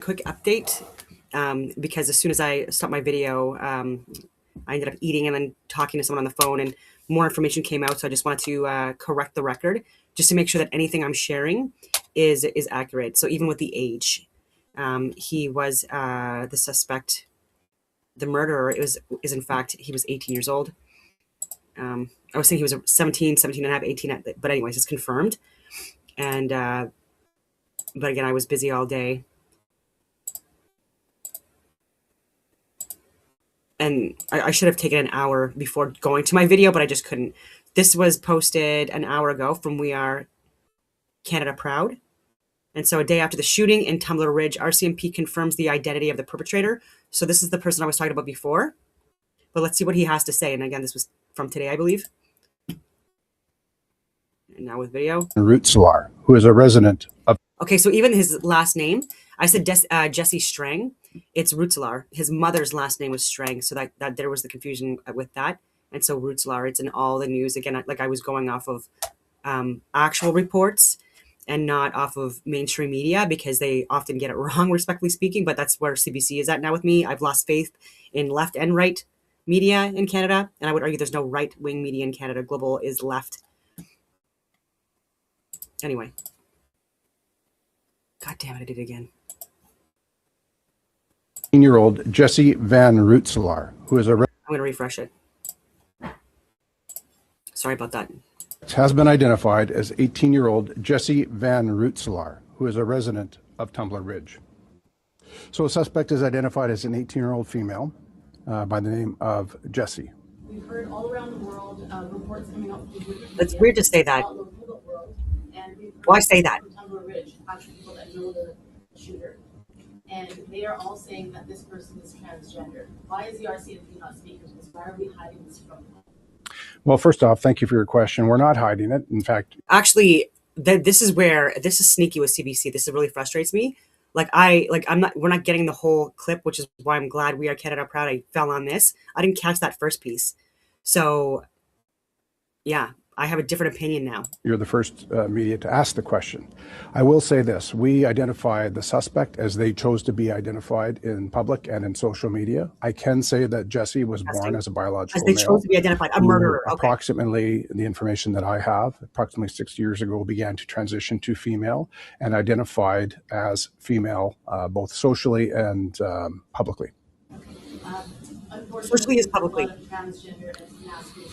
quick update because as soon as I stopped my video, I ended up eating and then talking to someone on the phone, and more information came out. So I just wanted to correct the record, just to make sure that anything I'm sharing is accurate. So even with the age, he was the suspect, the murderer. Is in fact he was 18 years old. I was thinking he was 17 and a half, 18, but anyways, it's confirmed. And but again, I was busy all day. And I should have taken an hour before going to my video, but I just couldn't. This was posted an hour ago from We Are Canada Proud. And so a day after the shooting in Tumbler Ridge, RCMP confirms the identity of the perpetrator. So this is the person I was talking about before. But let's see what he has to say. And again, this was from today, I believe. And now with video. Rootsalar, who is a resident of... Okay, so even his last name, I said Jesse Strang. It's Rootsalar. His mother's last name was Strang, so that there was the confusion with that. And so Rootsalar, it's in all the news. Again, like I was going off of actual reports and not off of mainstream media, because they often get it wrong, respectfully speaking. But that's where CBC is at now with me. I've lost faith in left and right media in Canada, and I would argue there's no right-wing media in Canada. Global is left. Anyway. God damn it, I did it again. 18-year-old Jesse Van Rootsalar, who is a... I'm going to refresh it. Sorry about that. Has been identified as 18-year-old Jesse Van Rootsalar, who is a resident of Tumbler Ridge. So a suspect is identified as an 18-year-old female by the name of Jesse. We've heard all around the world reports coming out from It's weird to say that. Why say that? Tumbler Ridge, actually people that know the shooter. And they are all saying that this person is transgender. Why is the RCMP not speaking to this? Why are we hiding this from them? Well, first off, thank you for your question. We're not hiding it. In fact, actually, this is sneaky with CBC. This really frustrates me. We're not getting the whole clip, which is why I'm glad We Are Canada Proud I fell on this. I didn't catch that first piece. So yeah, I have a different opinion now. You're the first media to ask the question. I will say this. We identified the suspect as they chose to be identified in public and in social media. I can say that Jesse was born as a biological male. As they chose to be identified, a murderer. Okay. Approximately, the information that I have, approximately 6 years ago, began to transition to female and identified as female, both socially and publicly. Socially is publicly. Transgender and masculine.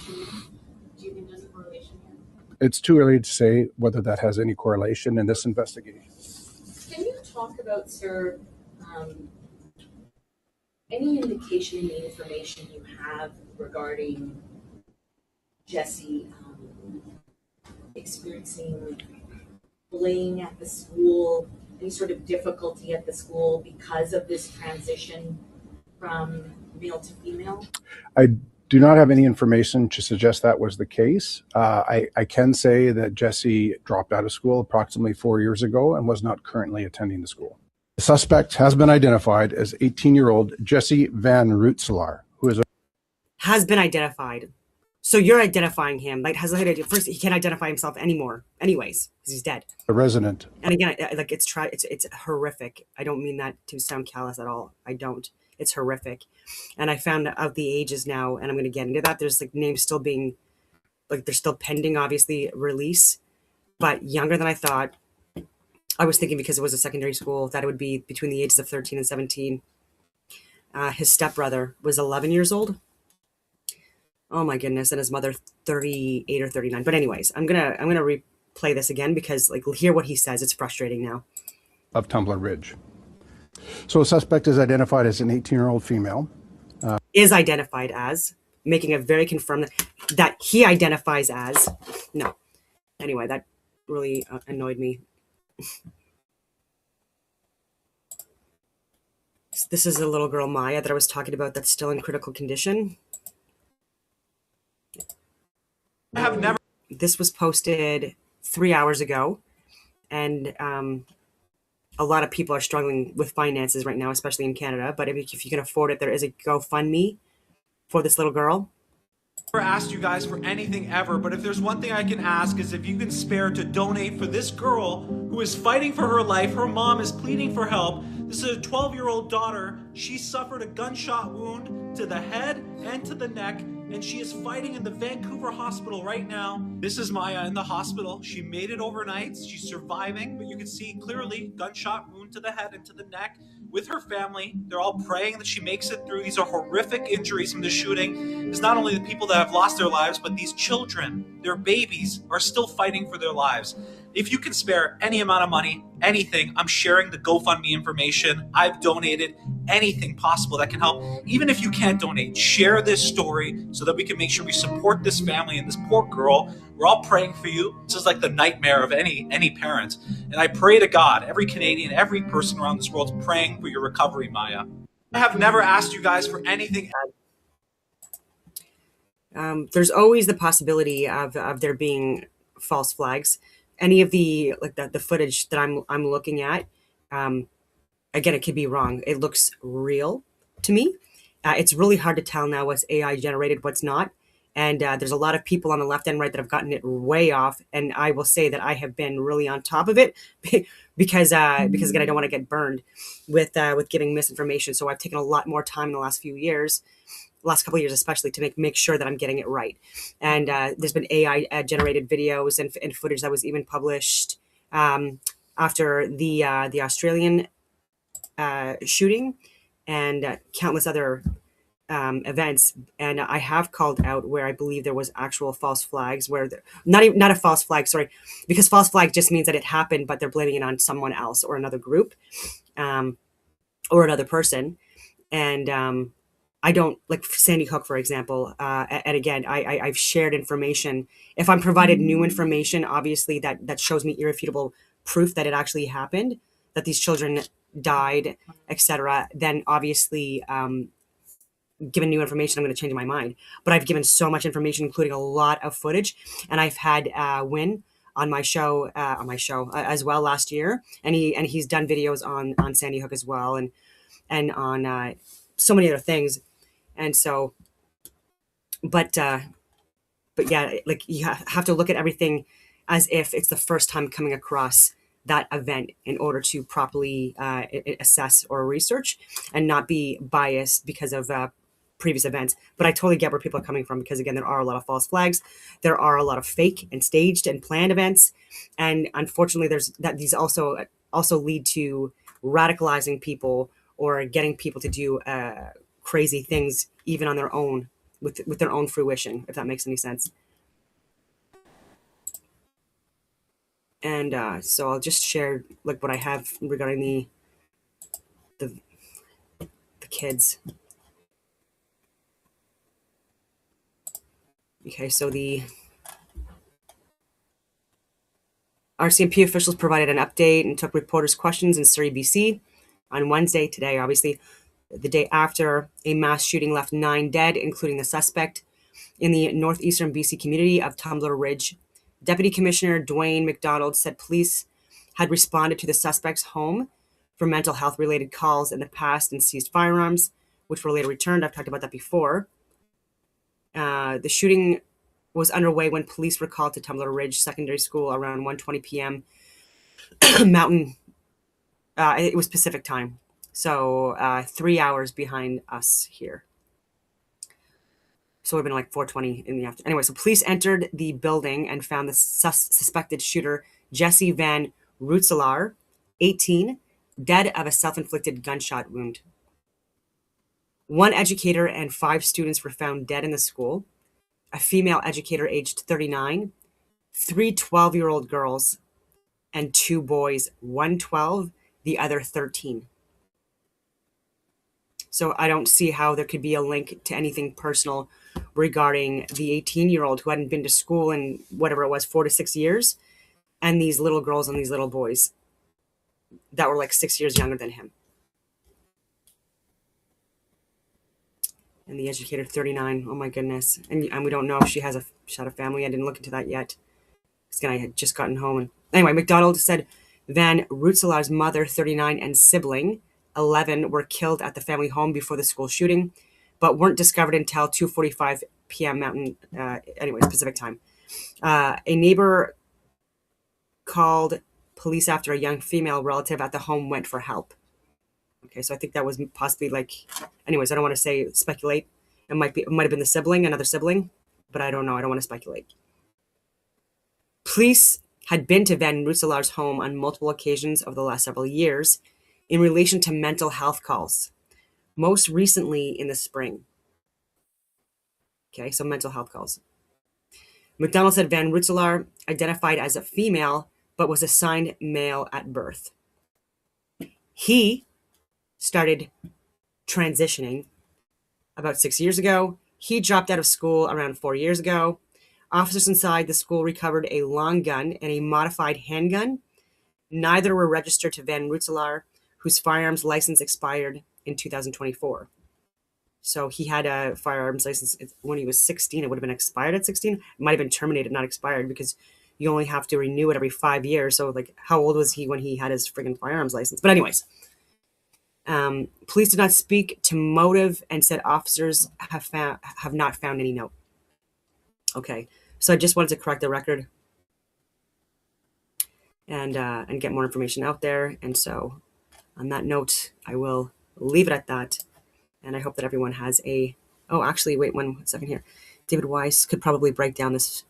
Do you think there's a correlation here? It's too early to say whether that has any correlation in this investigation. Can you talk about, sir, any indication in the information you have regarding Jesse experiencing bullying at the school, any sort of difficulty at the school because of this transition from male to female? I do not have any information to suggest that was the case. I can say that Jesse dropped out of school approximately 4 years ago and was not currently attending the school. The suspect has been identified as 18-year-old Jesse Van Rootsalar, who is has been identified. So you're identifying him. Like, first, he can't identify himself anymore, anyways, because he's dead. A resident. And again, it's horrific. I don't mean that to sound callous at all. I don't. It's horrific. And I found out the ages now, and I'm going to get into that. There's names still being, they're still pending, obviously, release, but younger than I thought. I was thinking, because it was a secondary school, that it would be between the ages of 13 and 17. His stepbrother was 11 years old. Oh my goodness. And his mother 38 or 39. But anyways, I'm going to replay this again, because hear what he says. It's frustrating now. Of Tumbler Ridge. So a suspect is identified as an 18-year-old female. Is identified as, making a very confirmed that he identifies as. No. Anyway, that really annoyed me. This is a little girl, Maya, that I was talking about, that's still in critical condition. This was posted 3 hours ago, and a lot of people are struggling with finances right now, especially in Canada. But if you can afford it, there is a GoFundMe for this little girl. I've never asked you guys for anything ever, but if there's one thing I can ask is if you can spare to donate for this girl who is fighting for her life. Her mom is pleading for help. This is a 12-year-old daughter. She suffered a gunshot wound to the head and to the neck, and she is fighting in the Vancouver hospital right now. This is Maya in the hospital. She made it overnight. She's surviving, but you can see clearly gunshot wound to the head and to the neck. With her family, they're all praying that she makes it through. These are horrific injuries from the shooting. It's not only the people that have lost their lives, but these children, their babies, are still fighting for their lives. If you can spare any amount of money, anything, I'm sharing the GoFundMe information. I've donated anything possible that can help. Even if you can't donate, share this story so that we can make sure we support this family and this poor girl. We're all praying for you. This is like the nightmare of any parent. And I pray to God, every Canadian, every person around this world is praying for your recovery, Maya. I have never asked you guys for anything. There's always the possibility of there being false flags. Any of the footage that I'm looking at, again, it could be wrong. It looks real to me. It's really hard to tell now what's AI generated, what's not. And there's a lot of people on the left and right that have gotten it way off. And I will say that I have been really on top of it because again, I don't want to get burned with giving misinformation. So I've taken a lot more time in the last few years, last couple of years especially, to make sure that I'm getting it right. And there's been AI generated videos and footage that was even published after the Australian shooting and countless other events. And I have called out where I believe there was actual false flags, where not a false flag, sorry, because false flag just means that it happened, but they're blaming it on someone else or another group or another person. And I don't, like Sandy Hook, for example. And again, I've shared information. If I'm provided new information, obviously that shows me irrefutable proof that it actually happened, that these children died, etc., then obviously, given new information, I'm going to change my mind. But I've given so much information, including a lot of footage, and I've had Win on my show as well last year, and he's done videos on Sandy Hook as well, and on so many other things. And so, but yeah, like you have to look at everything as if it's the first time coming across that event in order to properly assess or research and not be biased because of previous events. But I totally get where people are coming from, because again, there are a lot of false flags. There are a lot of fake and staged and planned events. And unfortunately, these also lead to radicalizing people or getting people to do crazy things even on their own with their own fruition, if that makes any sense. And so I'll just share like what I have regarding the kids. Okay, so the RCMP officials provided an update and took reporters' questions in Surrey, BC on Wednesday, today, obviously, the day after a mass shooting left 9 dead, including the suspect, in the northeastern BC community of Tumbler Ridge. Deputy Commissioner Dwayne McDonald said police had responded to the suspect's home for mental health related calls in the past and seized firearms, which were later returned. I've talked about that before. The shooting was underway when police were called to Tumbler Ridge Secondary School around 1:20 p.m. Mountain. It was Pacific time, so 3 hours behind us here. So it would have been like 4:20 in the afternoon. Anyway, so police entered the building and found the suspected shooter, Jesse Van Rutselaar, 18, dead of a self-inflicted gunshot wound. 1 educator and 5 students were found dead in the school. A female educator aged 39, 3 12-year-old girls, and 2 boys, one 12, the other 13. So I don't see how there could be a link to anything personal regarding the 18-year-old who hadn't been to school in whatever it was, 4 to 6 years, and these little girls and these little boys that were like 6 years younger than him. And the educator, 39. Oh my goodness. And we don't know if she had a family. I didn't look into that yet. Because again, I had just gotten home. And anyway, McDonald said Van Rutselaar's mother, 39, and sibling, 11, were killed at the family home before the school shooting, but weren't discovered until 2:45 p.m. Mountain, Pacific time. A neighbor called police after a young female relative at the home went for help. Okay, so I think that was possibly like, anyways, I don't want to say speculate. It might have been the sibling, another sibling, but I don't know. I don't want to speculate. Police had been to Van Rooselaar's home on multiple occasions over the last several years in relation to mental health calls, most recently in the spring. Okay, so mental health calls. McDonald said Van Rooselaar identified as a female, but was assigned male at birth. He started transitioning about 6 years ago. He dropped out of school around 4 years ago. Officers inside the school recovered a long gun and a modified handgun. Neither were registered to Van Rooselaar, whose firearms license expired in 2024. So he had a firearms license when he was 16. It would have been expired at 16. It might have been terminated, not expired, because you only have to renew it every 5 years. So, like, how old was he when he had his friggin' firearms license? But anyways, police did not speak to motive and said officers have not found any note. Okay, so I just wanted to correct the record and get more information out there. And so, on that note, I will leave it at that. And I hope that everyone has a. Oh, actually, wait 1 second here. David Weiss could probably break down this.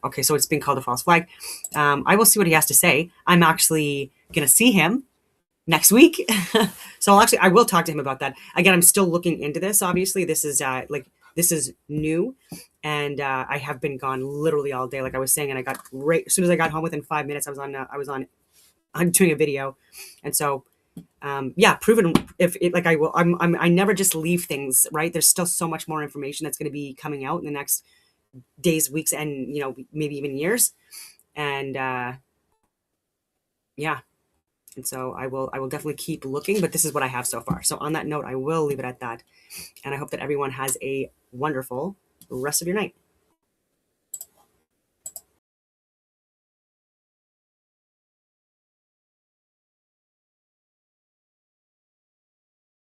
Okay, so it's being called a false flag. I will see what he has to say. I'm actually gonna see him next week. So I will talk to him about that. Again, I'm still looking into this. Obviously, this is this is new, and I have been gone literally all day, like I was saying. And I got right as soon as I got home, within 5 minutes, I'm doing a video, and so proven if it like I will. I never just leave things, right. There's still so much more information that's going to be coming out in the next days, weeks, and maybe even years, and and so I will definitely keep looking, but this is what I have so far. So on that note, I will leave it at that. And I hope that everyone has a wonderful rest of your night.